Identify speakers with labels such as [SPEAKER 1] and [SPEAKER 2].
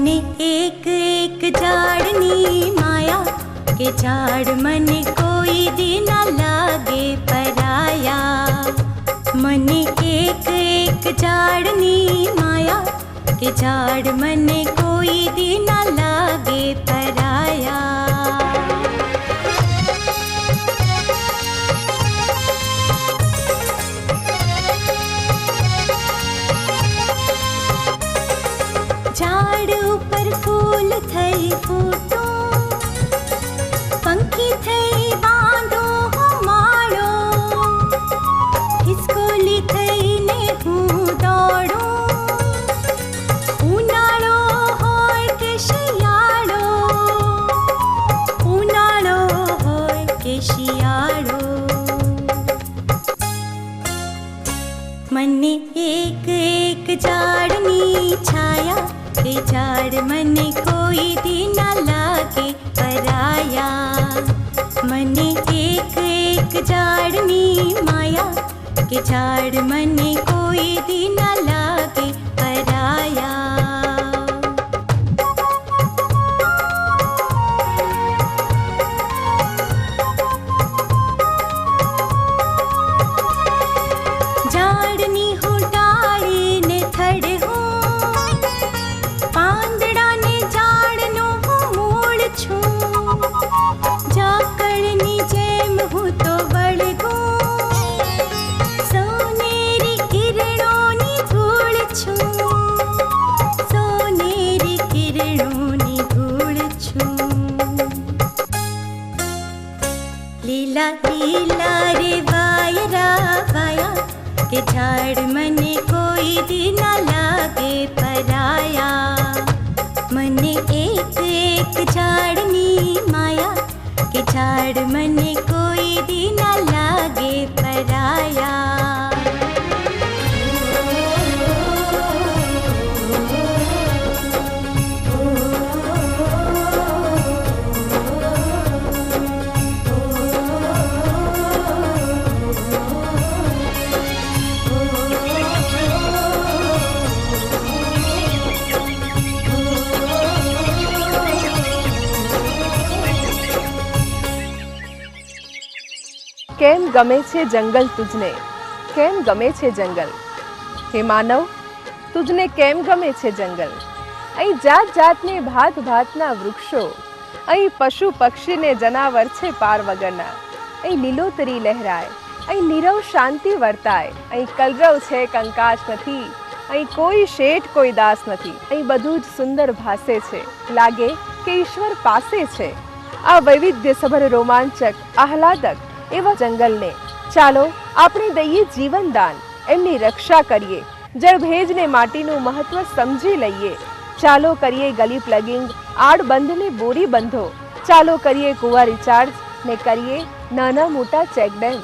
[SPEAKER 1] मने एक एक झाड़नी माया के झाड़ मने कोई दिन लागे पराया। मने एक एक झाड़नी माया के झाड़ मने कोई दिन लागे पराया। झाड़ ऊपर फूल थई फूटो पंखी थई बांधो हो माड़ो हिस्कोली थई ने हूँ दौड़ो उनाळो होय के शियाळो उनाळो होय के शियाळो। मने एक एक झाड़नी छाया के झाड़ मने कोई दिन लागे पराया। मने एक एक झाड़नी माया के झाड़ मने कोई दिन लागे पराया। झाड़नी हो डाली ने थड़ हो પાંદડા ને ઝાડનો હું મૂળ છું ઝાકળની જેમ હું તો વળગું સોનેરી કિરણોની ધૂળ છું સોનેરી કિરણોની ધૂળ છું। લીલા લીલા રે વાયરા વાયા કે ઝાડ મને કોઈ દી ના લાગે પરાયા। मने एक एक झाड़नी माया के झाड़ मने कोई दिन लागे पराया।
[SPEAKER 2] કેમ ગમે છે જંગલ તુજને, કેમ ગમે છે જંગલ? હે માનવ, તુજને કેમ ગમે છે જંગલ? અહીં જાત જાતને ભાત ભાતના વૃક્ષો, અહીં પશુ પક્ષીને જનાવર છે પાર વગરના, અહીં લીલોતરી લહેરાય, અહીં નીરવ શાંતિ વર્તાય, અહીં કલરવ છે કંકાશ નથી, અહીં કોઈ શેઠ કોઈ દાસ નથી, અહીં બધું જ સુંદર ભાસે છે, લાગે કે ઈશ્વર પાસે છે। આ વૈવિધ્યસભર રોમાંચક આહલાદક એવા જંગલને ચાલો આપણે દઈએ જીવનદાન, એમની રક્ષા કરીએ, જળભેજને માટીનું મહત્વ સમજી લઈએ। ચાલો કરીએ ગલી પ્લગિંગ, આડબંધને બોરી બંધો, ચાલો કરીએ કુવા રિચાર્જ ને કરીએ નાના મોટા ચેકડેમ।